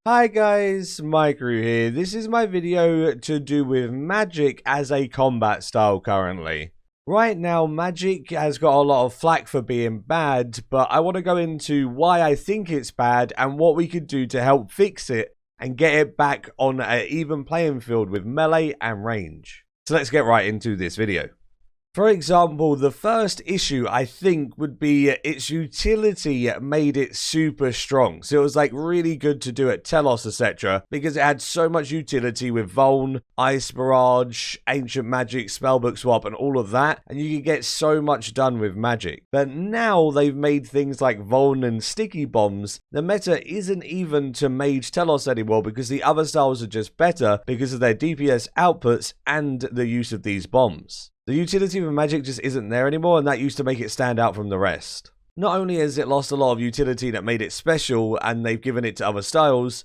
Hi guys, Maikeru here. This is my video to do with magic as a combat style currently. Right now, magic has got a lot of flack for being bad, but I want to go into why I think it's bad and what we could do to help fix it and get it back on an even playing field with melee and range. So let's get right into this video. For example, the first issue I think would be its utility made it super strong. So it was like really good to do at Telos, etc. because it had so much utility with Vuln, Ice Barrage, Ancient Magic, Spellbook Swap and all of that. And you could get so much done with magic. But now they've made things like Vuln and Sticky Bombs. The meta isn't even to Mage Telos anymore because the other styles are just better because of their DPS outputs and the use of these bombs. The utility of magic just isn't there anymore, and that used to make it stand out from the rest. Not only has it lost a lot of utility that made it special and they've given it to other styles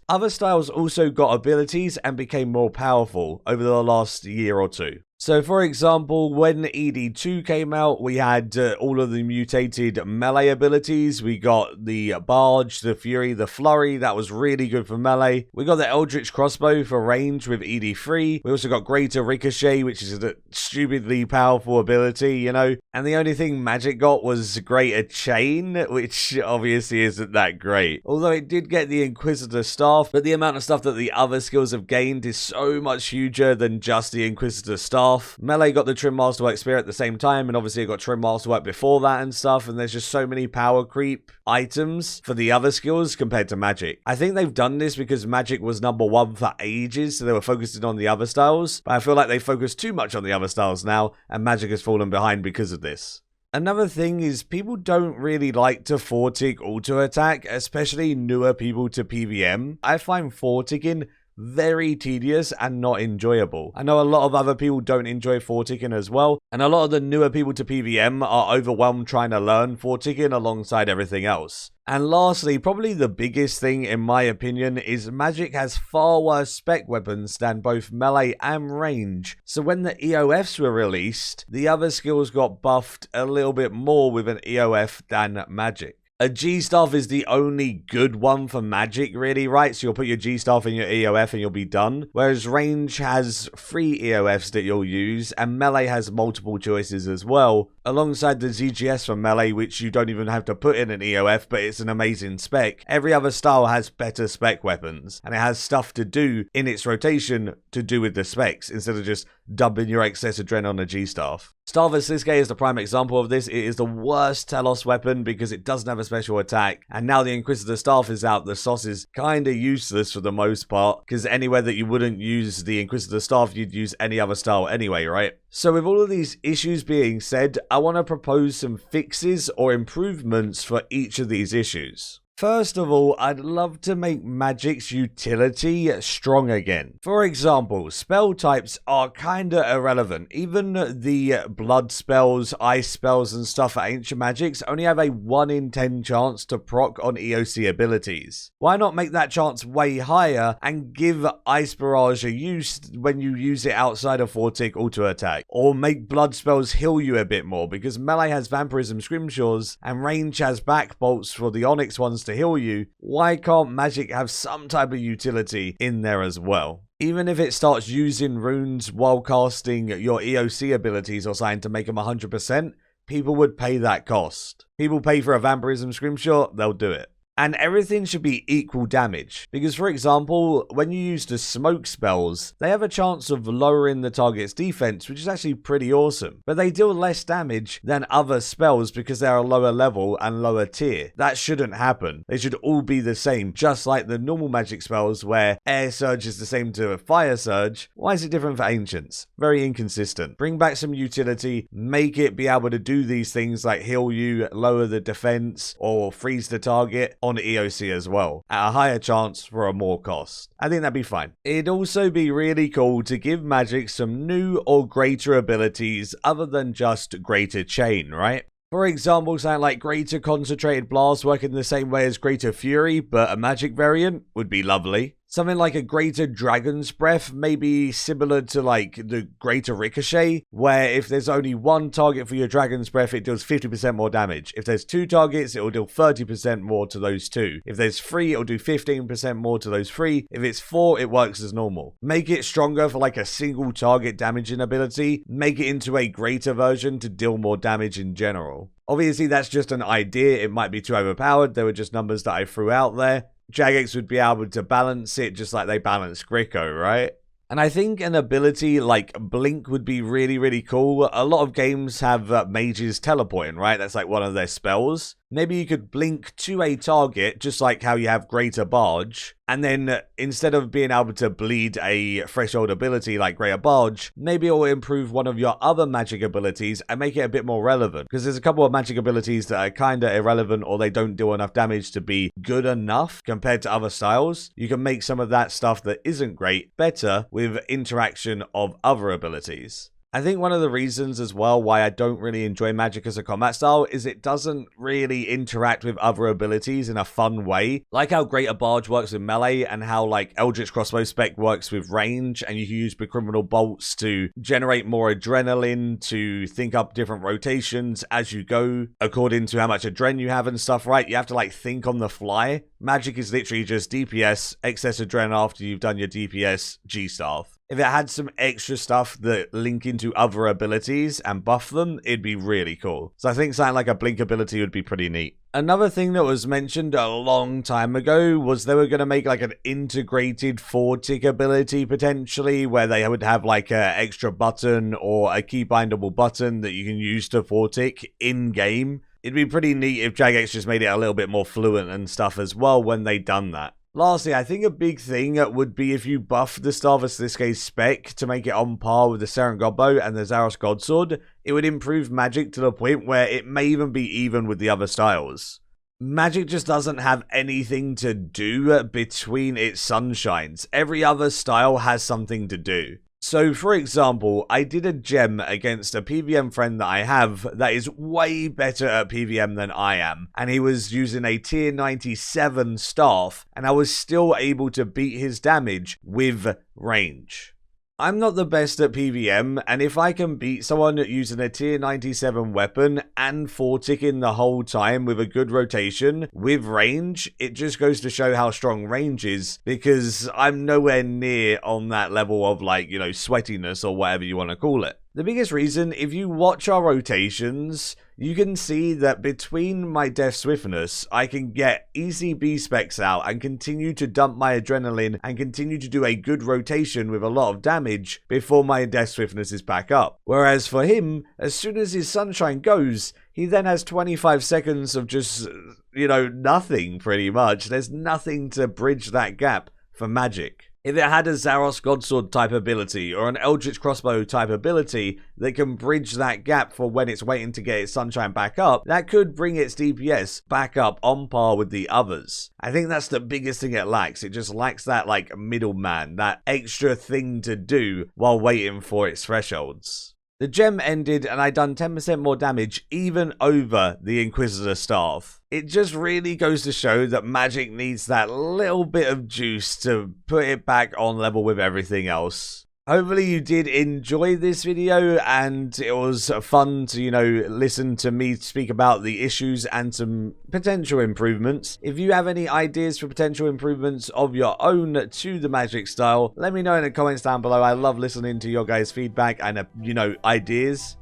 also got abilities and became more powerful over the last year or two. So for example, when ED2 came out, we had all of the mutated melee abilities. We got the Barge, the Fury, the Flurry. That was really good for melee. We got the Eldritch Crossbow for range with ED3. We also got Greater Ricochet, which is a stupidly powerful ability, you know. And the only thing Magic got was Greater Chain, which obviously isn't that great. Although it did get the Inquisitor Staff, but the amount of stuff that the other skills have gained is so much huger than just the Inquisitor Staff. Melee got the Trim Masterwork Spear at the same time, and obviously it got Trim Masterwork before that and stuff, and there's just so many power creep items for the other skills compared to Magic. I think they've done this because Magic was #1 for ages, so they were focusing on the other styles, but I feel like they focus too much on the other styles now, and Magic has fallen behind because of this. Another thing is people don't really like to 4-tick auto-attack, especially newer people to PVM. I find 4-ticking very tedious and not enjoyable. I know a lot of other people don't enjoy 4-ticking as well, and a lot of the newer people to PVM are overwhelmed trying to learn 4-ticking alongside everything else. And lastly, probably the biggest thing in my opinion is Magic has far worse spec weapons than both melee and range. So when the EOFs were released, the other skills got buffed a little bit more with an EOF than Magic. A G-Staff is the only good one for Magic, really, right? So you'll put your G-Staff in your EOF and you'll be done. Whereas Range has 3 EOFs that you'll use, and Melee has multiple choices as well. Alongside the ZGS for Melee, which you don't even have to put in an EOF, but it's an amazing spec. Every other style has better spec weapons, and it has stuff to do in its rotation to do with the specs, instead of just dumping your excess adrenaline on a G-Staff. Starva Siske is the prime example of this. It is the worst Telos weapon because it doesn't have a special attack, and now the Inquisitor Staff is out, the sauce is kinda useless for the most part, because anywhere that you wouldn't use the Inquisitor Staff, you'd use any other style anyway, right? So with all of these issues being said, I want to propose some fixes or improvements for each of these issues. First of all, I'd love to make Magic's utility strong again. For example, spell types are kinda irrelevant. Even the blood spells, ice spells and stuff for Ancient Magics only have a 1 in 10 chance to proc on EOC abilities. Why not make that chance way higher and give Ice Barrage a use when you use it outside of 4-tick auto attack? Or make blood spells heal you a bit more, because Melee has Vampirism Scrimshaws and Range has Back Bolts for the Onyx ones to heal you. Why can't Magic have some type of utility in there as well? Even if it starts using runes while casting your EOC abilities or something to make them 100%, people would pay that cost. People pay for a Vampirism Scrimshaw, they'll do it. And everything should be equal damage. Because for example, when you use the smoke spells, they have a chance of lowering the target's defense, which is actually pretty awesome. But they deal less damage than other spells because they're a lower level and lower tier. That shouldn't happen. They should all be the same, just like the normal Magic spells where Air Surge is the same to a Fire Surge. Why is it different for Ancients? Very inconsistent. Bring back some utility, make it be able to do these things like heal you, lower the defense, or freeze the target on EOC as well, at a higher chance for a more cost. I think that'd be fine. It'd also be really cool to give Magic some new or greater abilities other than just Greater Chain, right? For example, something like Greater Concentrated Blast working the same way as Greater Fury, but a Magic variant would be lovely. Something like a greater dragon's breath may be similar to like the greater ricochet, where if there's only one target for your dragon's breath, it deals 50% more damage. If there's 2 targets, it will deal 30% more to those 2. If there's 3, it'll do 15% more to those 3. If it's 4, it works as normal. Make it stronger for like a single target damaging ability. Make it into a greater version to deal more damage in general. Obviously, that's just an idea. It might be too overpowered. They were just numbers that I threw out there. Jagex would be able to balance it just like they balance Gricko, right? And I think an ability like Blink would be really, really cool. A lot of games have mages teleporting, right? That's like one of their spells. Maybe you could blink to a target, just like how you have Greater Barge. And then instead of being able to bleed a threshold ability like Greater Barge, maybe it will improve one of your other magic abilities and make it a bit more relevant. Because there's a couple of magic abilities that are kind of irrelevant or they don't do enough damage to be good enough compared to other styles. You can make some of that stuff that isn't great better with interaction of other abilities. I think one of the reasons as well why I don't really enjoy magic as a combat style is it doesn't really interact with other abilities in a fun way. Like how Greater Barge works with melee and how like Eldritch Crossbow Spec works with range, and you can use Criminal Bolts to generate more adrenaline, to think up different rotations as you go according to how much adrenaline you have and stuff, right? You have to like think on the fly. Magic is literally just DPS, excess adrenaline after you've done your DPS, G-Staff. If it had some extra stuff that link into other abilities and buff them, it'd be really cool. So I think something like a blink ability would be pretty neat. Another thing that was mentioned a long time ago was they were going to make like an integrated 4-tick ability potentially, where they would have like an extra button or a key bindable button that you can use to 4-tick in-game. It'd be pretty neat if Jagex just made it a little bit more fluent and stuff as well when they done that. Lastly, I think a big thing would be if you buff the Starvus Liskay spec to make it on par with the Seren Godbow and the Zaros Godsword. It would improve magic to the point where it may even be even with the other styles. Magic just doesn't have anything to do between its sunshines. Every other style has something to do. So, for example, I did a gem against a PVM friend that I have that is way better at PVM than I am, and he was using a tier 97 staff, and I was still able to beat his damage with range. I'm not the best at PVM, and if I can beat someone using a tier 97 weapon and 4-ticking the whole time with a good rotation, with range, it just goes to show how strong range is, because I'm nowhere near on that level of like, you know, sweatiness or whatever you want to call it. The biggest reason, if you watch our rotations, you can see that between my Death Swiftness, I can get easy B specs out and continue to dump my adrenaline and continue to do a good rotation with a lot of damage before my Death Swiftness is back up. Whereas for him, as soon as his Sunshine goes, he then has 25 seconds of just, you know, nothing pretty much. There's nothing to bridge that gap for magic. If it had a Zaros Godsword type ability or an Eldritch Crossbow type ability that can bridge that gap for when it's waiting to get its Sunshine back up, that could bring its DPS back up on par with the others. I think that's the biggest thing it lacks. It just lacks that like middleman, that extra thing to do while waiting for its thresholds. The gem ended and I done 10% more damage even over the Inquisitor staff. It just really goes to show that magic needs that little bit of juice to put it back on level with everything else. Hopefully you did enjoy this video and it was fun to, you know, listen to me speak about the issues and some potential improvements. If you have any ideas for potential improvements of your own to the magic style, let me know in the comments down below. I love listening to your guys' feedback and, you know, ideas.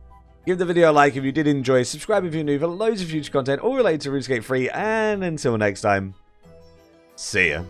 Give the video a like if you did enjoy, subscribe if you're new for loads of future content all related to RuneScape 3, and until next time, see ya.